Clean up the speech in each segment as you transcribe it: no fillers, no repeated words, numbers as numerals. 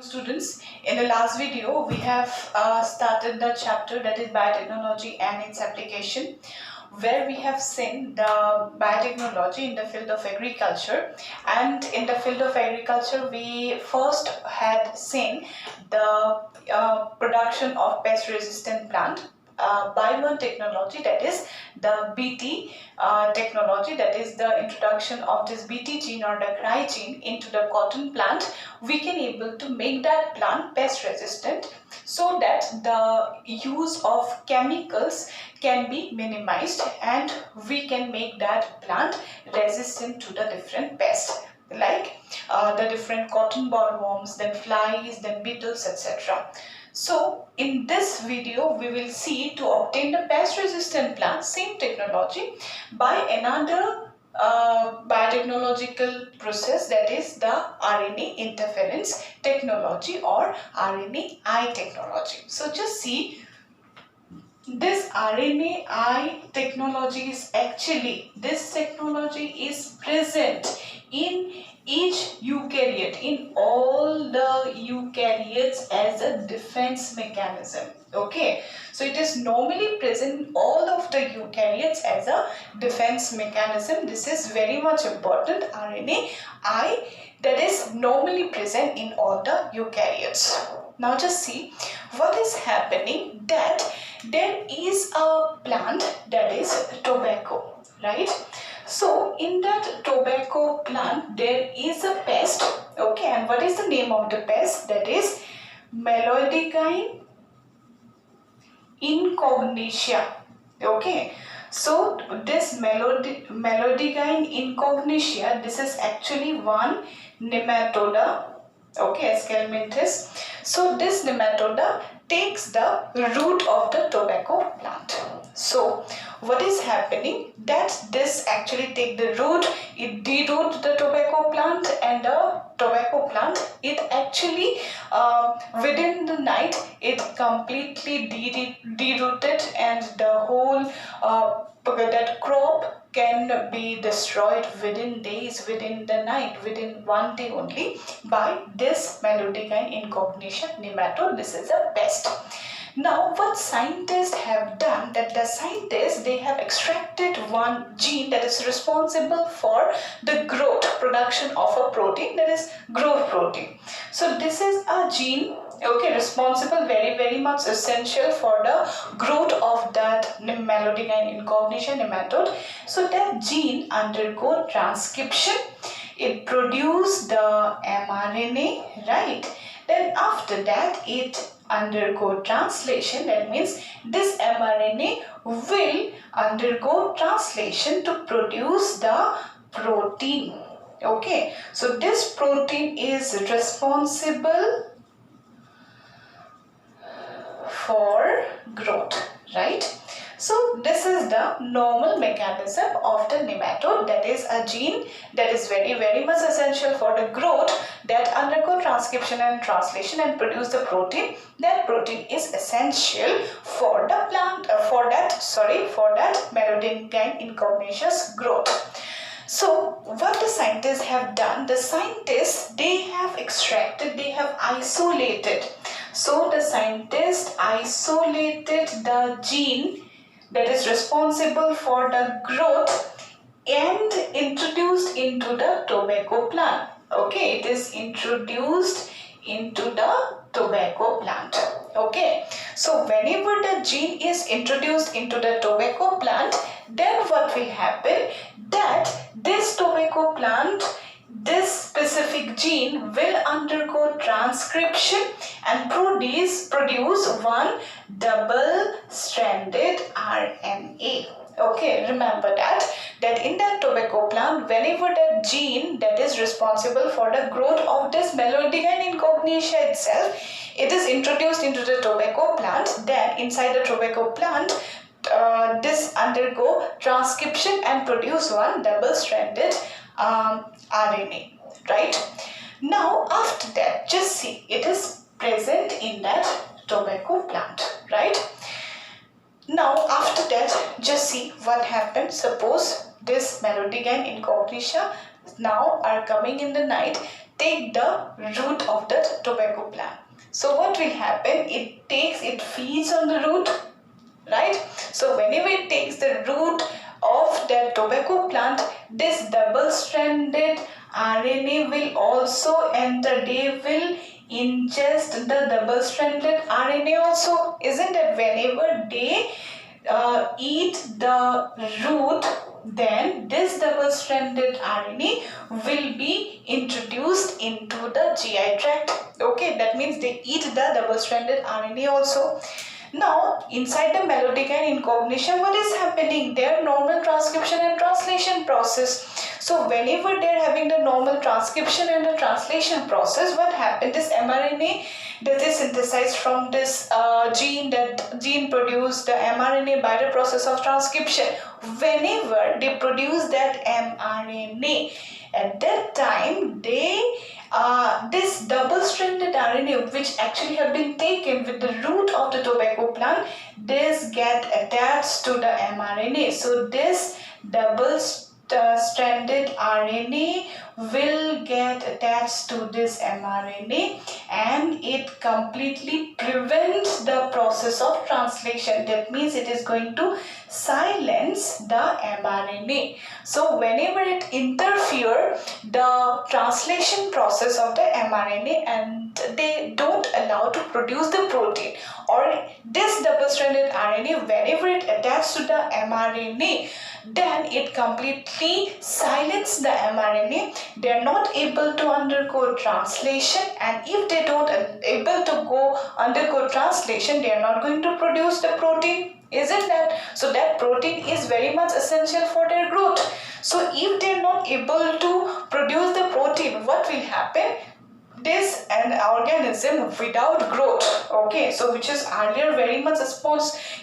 Students, in the last video we have started the chapter that is biotechnology and its application, where we have seen the biotechnology in the field of agriculture. And in the field of agriculture we first had seen the production of pest resistant plant by one technology, that is the BT technology, that is the introduction of this BT gene or the CRY gene into the cotton plant. We can able to make that plant pest resistant so that the use of chemicals can be minimized and we can make that plant resistant to the different pests like the different cotton bollworms, then flies, then beetles, etc. So in this video we will see to obtain the pest resistant plant, same technology, by another biotechnological process, that is the RNA interference technology or RNAi technology. So just see, this RNAi technology is actually, this technology is present in each eukaryote, in all the eukaryotes as a defense mechanism. Okay, so it is normally present in all of the eukaryotes as a defense mechanism. This is very much important. RNAi, that is normally present in all the eukaryotes. Now just see what is happening, that there is a plant, that is tobacco, right? So in that tobacco plant there is a pest, okay, and what is the name of the pest? That is Meloidigyne incognitia. Okay, so this Meloidigyne incognitia, this is actually one nematoda, okay, Escalmenthes. So this nematoda takes the root of the tobacco plant. So what is happening, that this actually take the root, it deroot the tobacco plant, and the tobacco plant, it actually within the night it completely derooted, and the whole that crop can be destroyed within days, within the night, within one day only, by this Meloidigyne incognitia nematode. This is a pest. Now what scientists have done, that the scientists, they have extracted one gene that is responsible for the growth, production of a protein, that is growth protein. So this is a gene, okay, responsible, very much essential for the growth of that Meloidigyne incognitia nematode. So that gene undergo transcription, it produce the mRNA, right? Then after that it undergo translation, that means this mRNA will undergo translation to produce the protein. Okay, so this protein is responsible for growth, right? So this is the normal mechanism of the nematode, that is a gene that is very much essential for the growth, that undergo transcription and translation and produce the protein. That protein is essential for the plant, for that Meloidigyne incognitia's growth. So what the scientists have done, the scientists, they have extracted, they have isolated. So the scientists isolated the gene that is responsible for the growth and introduced into the tobacco plant. Okay, it is introduced into the tobacco plant. Okay, so whenever the gene is introduced into the tobacco plant, then what will happen, that this tobacco plant, this specific gene will undergo transcription and produce one double-stranded RNA. Okay, remember that in the tobacco plant, whenever the gene that is responsible for the growth of this Meloidigyne incognitia itself, it is introduced into the tobacco plant, then inside the tobacco plant, this undergo transcription and produce one double-stranded RNA, right? Now after that, just see, it is present in that tobacco plant, right? Now after that, just see what happens. Suppose this Meloidigyne incognitia now are coming in the night, take the root of the tobacco plant. So what will happen? It feeds on the root, right? So whenever it takes the root of the tobacco plant, this double-stranded RNA will also enter. They will ingest the double-stranded RNA also. Isn't it? Whenever they eat the root, then this double-stranded RNA will be introduced into the GI tract. Okay, that means they eat the double-stranded RNA also. Now, inside the melodic incognition, what is happening? Their normal transcription and translation process. So, whenever they are having the normal transcription and the translation process, what happens? This mRNA that is synthesized from this gene, that gene produce the mRNA by the process of transcription. Whenever they produce that mRNA, at that time this double-stranded RNA, which actually have been taken with the root of the tobacco plant, this get attached to the mRNA. So this double-stranded RNA will get attached to this mRNA, and it completely prevents the process of translation. That means it is going to silence the mRNA. So whenever it interfere the translation process of the mRNA, and they don't allow to produce the protein, or this double-stranded RNA, whenever it attaches to the mRNA, then it completely silences the mRNA. They are not able to undergo translation, and if they don't able to undergo translation, they are not going to produce the protein. Isn't that? So that protein is very much essential for their growth. So if they are not able to produce the protein, what will happen? This an organism without growth, okay, so which is earlier very much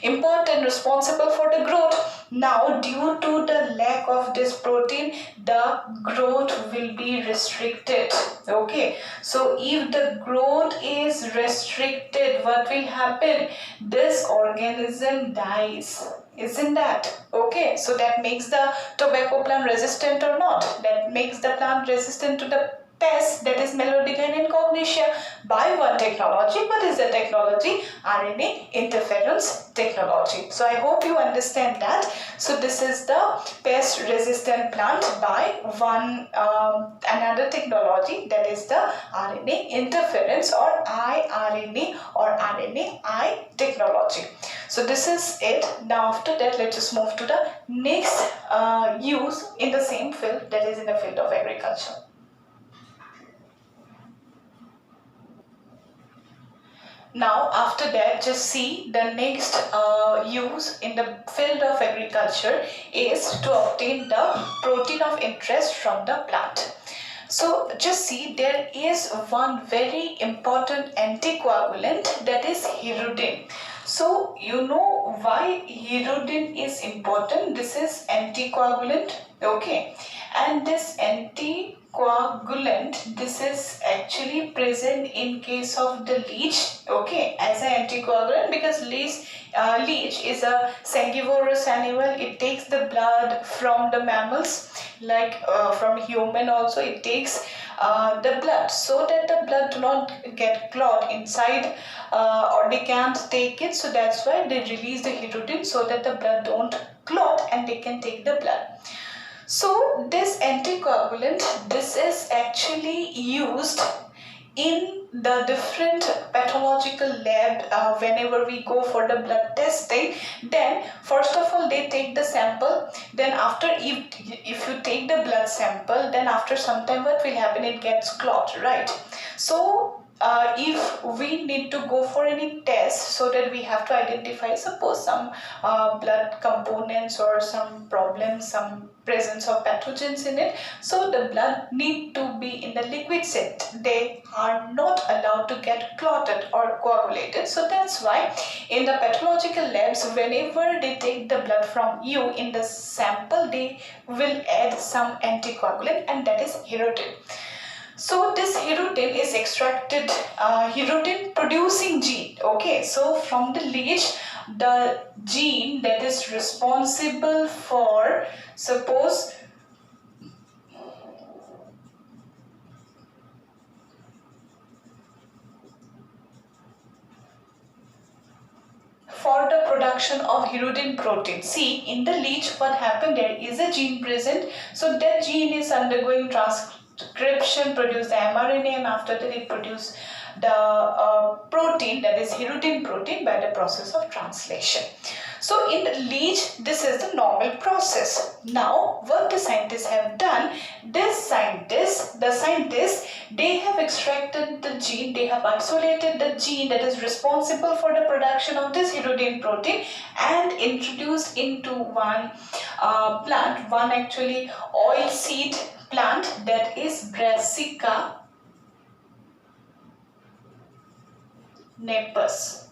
important, responsible for the growth. Now due to the lack of this protein, the growth will be restricted. Okay, so if the growth is restricted, what will happen? This organism dies. Isn't that? Okay, so that makes the tobacco plant resistant or not? That makes the plant resistant to the pest, that is melodigine incognitia, by one technology. What is the technology? RNA interference technology. So I hope you understand that. So this is the pest resistant plant by one another technology, that is the RNA interference or iRNA or RNAi technology. So this is it. Now after that, let's just move to the next use in the same field, that is in the field of agriculture. Now after that, just see the next use in the field of agriculture is to obtain the protein of interest from the plant. So just see, there is one very important anticoagulant, that is hirudin. So you know why hirudin is important. This is anticoagulant, okay, and this anticoagulant, this is actually present in case of the leech, okay, as an anticoagulant, because leech is a sanguivorous animal. It takes the blood from the mammals, like from human also it takes the blood, so that the blood do not get clot inside, or they can't take it. So that's why they release the hirudin, so that the blood don't clot and they can take the blood. So this anticoagulant, this is actually used in the different pathological lab. Whenever we go for the blood testing, then first of all they take the sample. Then after, if you take the blood sample, then after some time what will happen? It gets clot, right? So if we need to go for any test, so that we have to identify, suppose some blood components or some problems, some presence of pathogens in it, so the blood need to be in the liquid state. They are not allowed to get clotted or coagulated. So that's why in the pathological labs, whenever they take the blood from you in the sample, they will add some anticoagulant, and that is hirudin. So this hirudin is extracted, hirudin producing gene, okay. So from the leech, the gene that is responsible for, suppose production of hirudin protein. See, in the leech what happened, there is a gene present, so that gene is undergoing transcription, produce the mRNA, and after that it produce the protein, that is hirudin protein, by the process of translation. So in the leech, this is the normal process. Now what the scientists have done, the scientists, they have extracted the gene, they have isolated the gene that is responsible for the production of this hirudin protein and introduced into one plant, one actually oil seed plant, that is Brassica napus.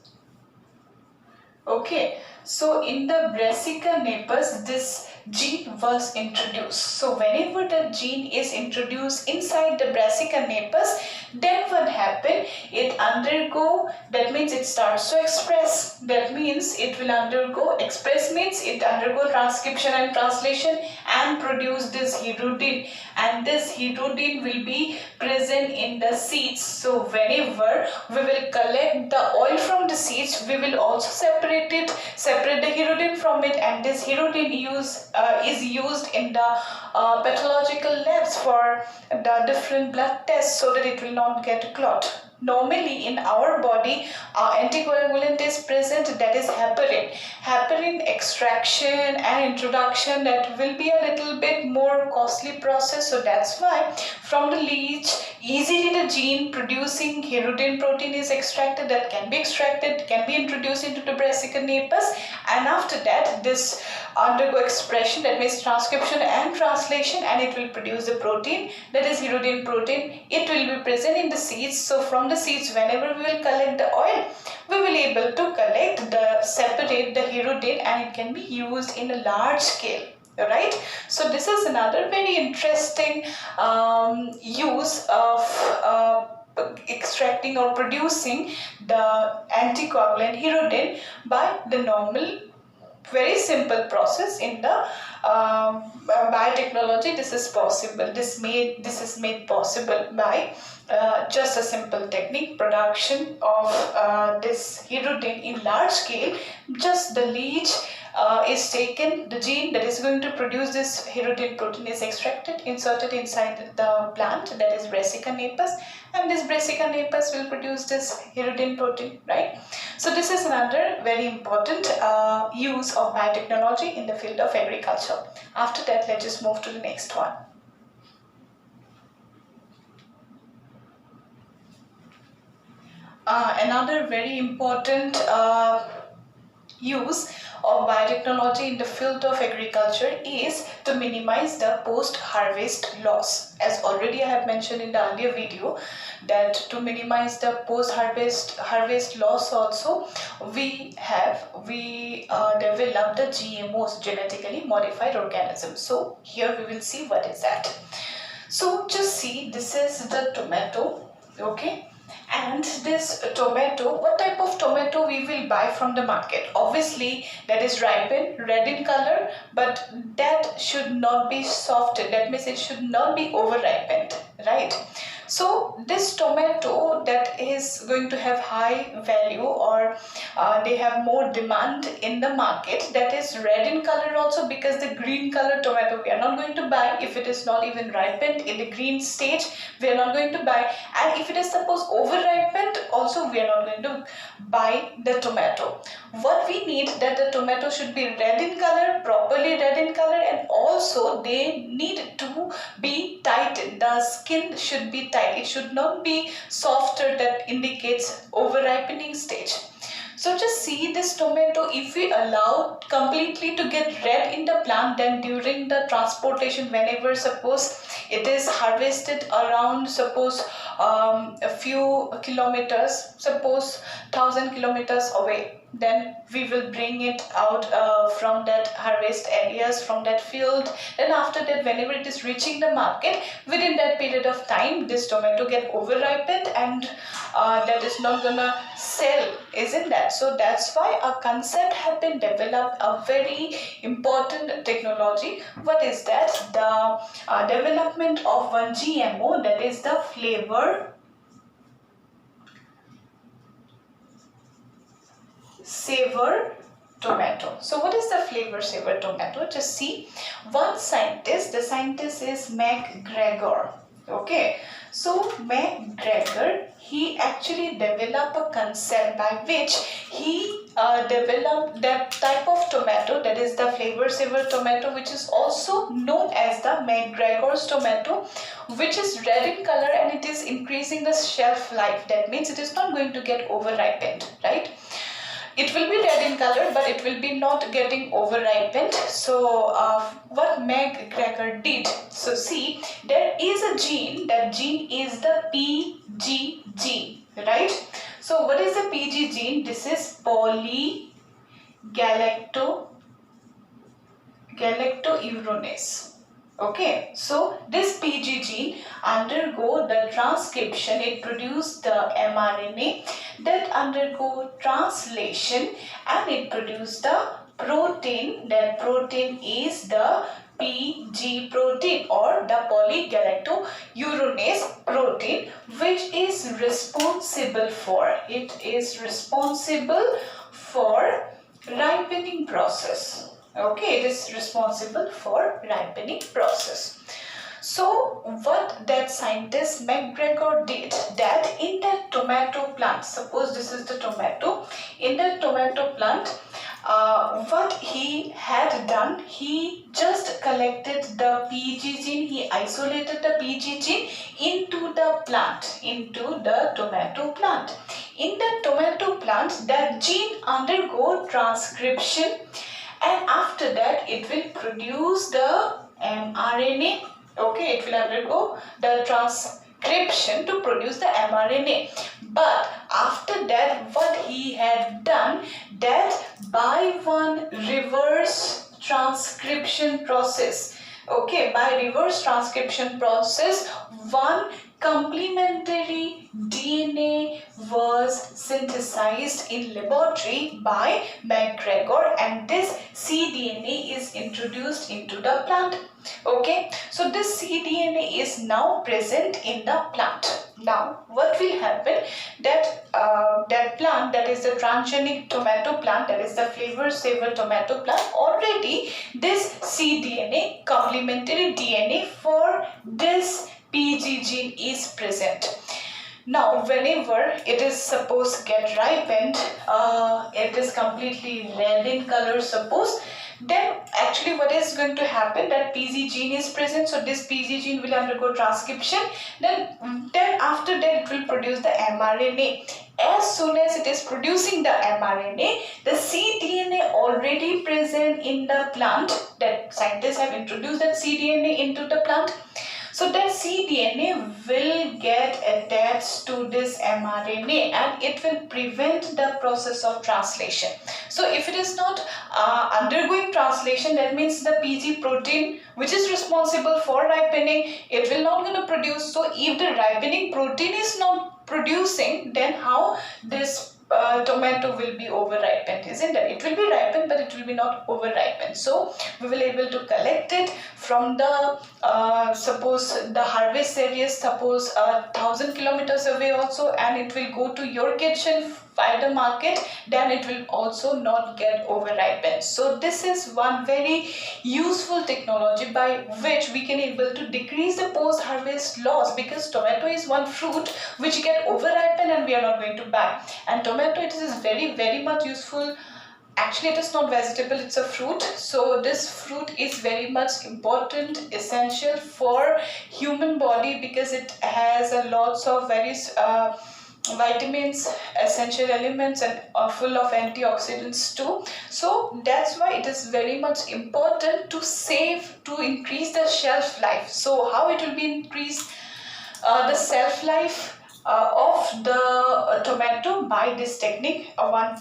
Okay, so in the Brassica napus, this gene was introduced. So whenever the gene is introduced inside the Brassica napus, then what happen? It undergo, that means it starts to express. That means it will undergo, express means it undergo transcription and translation and produce this hirudin, and this hirudin will be present in the seeds. So whenever we will collect the oil from the seeds, we will also separate the hirudin from it, and this hirudin is used in the pathological labs for the different blood tests so that it will not get clot. Normally in our body, anticoagulant is present, that is heparin. Heparin extraction and introduction, that will be a little bit more costly process, so that's why from the leech easily the gene producing hirudin protein is extracted, that can be extracted, can be introduced into the Brassica napus, and after that this undergo expression, that means transcription and translation, and it will produce the protein, that is hirudin protein. It will be present in the seeds. So from the seeds, whenever we will collect the oil, we will able to separate the hirudin, and it can be used in a large scale. Alright, so this is another very interesting use of extracting or producing the anticoagulant hirudin by the normal, very simple process in the biotechnology. This is possible. This is made possible by just a simple technique, production of this hirudin in large scale. Just the leech is taken, the gene that is going to produce this hirudin protein is extracted, inserted inside the plant, that is Brassica napus, and this Brassica napus will produce this hirudin protein, right? So this is another very important use of biotechnology in the field of agriculture. After that, let's just move to the next one. Another very important use of biotechnology in the field of agriculture is to minimize the post-harvest loss. As already I have mentioned in the earlier video, that to minimize the post-harvest loss also, we develop the GMOs, genetically modified organisms. So here we will see what is that. So just see, this is the tomato, okay? And this tomato, what type of tomato we will buy from the market? Obviously that is ripened, red in color, but that should not be softened. That means it should not be over ripened, right? So this tomato that is going to have high value, or they have more demand in the market, that is red in color also, because the green color tomato we are not going to buy if it is not even ripened in the green stage. We are not going to buy, and if it is suppose over ripened also, we are not going to buy the tomato. What we need, that the tomato should be red in color, properly red in color, and also they need to be tightened. The skin should be tight. It should not be softer, that indicates over ripening stage. So just see this tomato, if we allow completely to get red in the plant, then during the transportation, whenever suppose it is harvested around, suppose a few kilometers, suppose 1,000 kilometers away, then we will bring it out from that harvest areas, from that field. Then after that, whenever it is reaching the market, within that period of time, this tomato get over ripened, and that is not gonna sell, isn't that? So that's why a concept have been developed, a very important technology. What is that? The development of one GMO, that is the flavor saver tomato. So what is the flavor saver tomato? Just see, one scientist, the scientist is McGregor. Okay, so McGregor, he actually developed a concept by which he developed that type of tomato, that is the flavor saver tomato, which is also known as the McGregor's tomato, which is red in color and it is increasing the shelf life. That means it is not going to get over ripened, right? It will be red in color, but it will be not getting over ripened. So what McGregor did, so see, there is a gene, that gene is the PG gene, right? So what is the PG gene? This is galactouronase. Okay, so this PG gene undergo the transcription, it produces the mRNA that undergo translation and it produces the protein. That protein is the PG protein or the polygalactouronase protein, which is responsible for, ripening process. Okay, it is responsible for ripening process. So what that scientist McGregor did, that in that tomato plant, suppose this is the tomato, in the tomato plant, what he had done, he just collected the PG gene, he isolated the PG gene into the plant, into the tomato plant. In the tomato plant, that gene undergo transcription, and after that it will produce the mRNA. Okay, it will undergo the transcription to produce the mRNA. But after that, what he had done, that by one reverse transcription process, okay, by reverse transcription process, one complementary DNA was synthesized in laboratory by McGregor, and this cDNA is introduced into the plant. Okay, so this cDNA is now present in the plant. Now what will happen, that that plant, that is the transgenic tomato plant, that is the flavor saver tomato plant, already this cDNA, complementary DNA for this PG gene is present. Now whenever it is supposed to get ripened, it is completely red in color suppose, then actually what is going to happen, that PG gene is present, so this PG gene will undergo transcription, then after that it will produce the mRNA. As soon as it is producing the mRNA, the cDNA already present in the plant, that scientists have introduced that cDNA into the plant. So that cDNA will get attached to this mRNA and it will prevent the process of translation. So if it is not undergoing translation, that means the PG protein, which is responsible for ripening, it will not going to produce. So if the ripening protein is not producing, then how this tomato will be over ripened, isn't it? It will be ripened, but it will be not over ripened. So we will able to collect it from the suppose the harvest area, suppose 1,000 kilometers away also, and it will go to your kitchen by the market, then it will also not get over ripened. So this is one very useful technology by which we can able to decrease the post harvest loss, because tomato is one fruit which get over ripened and we are not going to buy. And tomato, it is very much useful. Actually it is not vegetable, it's a fruit. So this fruit is very much important, essential for human body, because it has a lots of various vitamins, essential elements, and full of antioxidants too. So that's why it is very much important to save, to increase the shelf life. So how it will be increased the shelf life of the tomato by this technique. One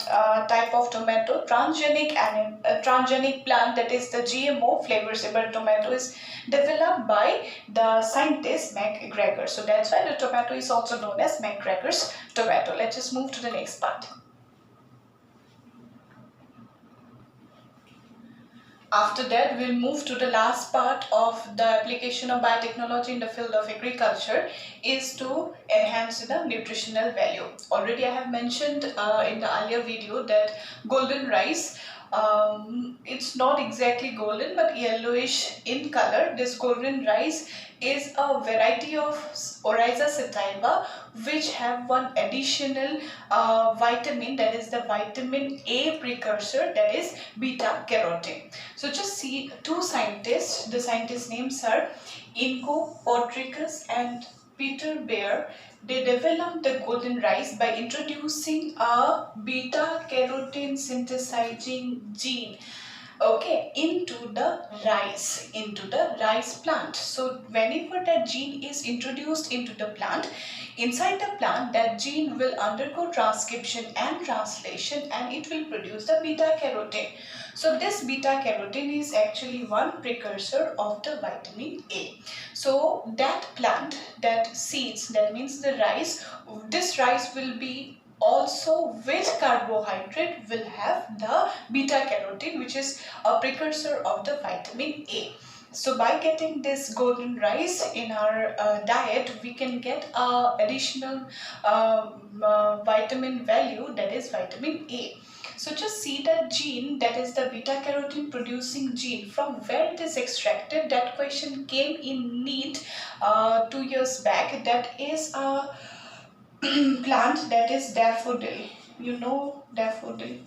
type of tomato, transgenic and transgenic plant, that is the GMO flavor saver tomato, is developed by the scientist McGregor. So that's why the tomato is also known as McGregor's tomato. Let's just move to the next part. After that, we'll move to the last part of the application of biotechnology in the field of agriculture, is to enhance the nutritional value. Already I have mentioned in the earlier video that golden rice, it's not exactly golden but yellowish in color. This golden rice is a variety of Oryza sativa which have one additional vitamin, that is the vitamin A precursor, that is beta carotene. So just see two scientists, the scientists names are Inko Potricus and Peter Baer. They developed the golden rice by introducing a beta carotene synthesizing gene, okay, into the rice plant. So whenever that gene is introduced into the plant, inside the plant that gene will undergo transcription and translation, and it will produce the beta carotene. So this beta carotene is actually one precursor of the vitamin A. So that plant, that seeds, that means the rice, this rice will be also with carbohydrate will have the beta carotene, which is a precursor of the vitamin A. So by getting this golden rice in our diet, we can get additional vitamin value, that is vitamin A. So just see that gene, that is the beta carotene producing gene, from where it is extracted. That question came in NEET 2 years back. That is a plant, that is daffodil. You know daffodil.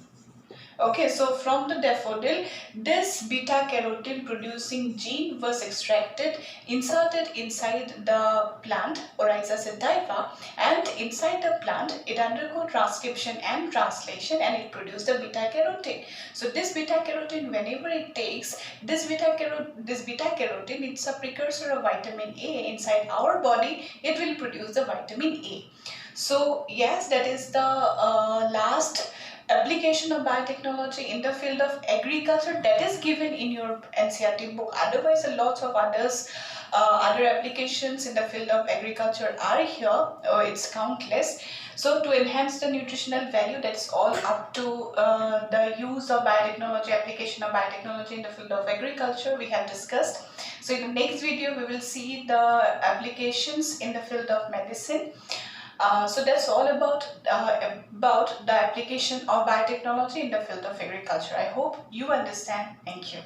Okay, so from the daffodil, this beta carotene producing gene was extracted, inserted inside the plant Oryza sativa, and inside the plant it undergo transcription and translation, and it produced the beta carotene. So this beta carotene, whenever it takes this beta carotene, it's a precursor of vitamin A inside our body, it will produce the vitamin A. So yes, that is the last application of biotechnology in the field of agriculture that is given in your NCERT book. Otherwise, lots of other applications in the field of agriculture are here. It's countless. So to enhance the nutritional value, that's all up to the use of biotechnology, application of biotechnology in the field of agriculture we have discussed. So in the next video, we will see the applications in the field of medicine. So that's all about the application of biotechnology in the field of agriculture. I hope you understand. Thank you.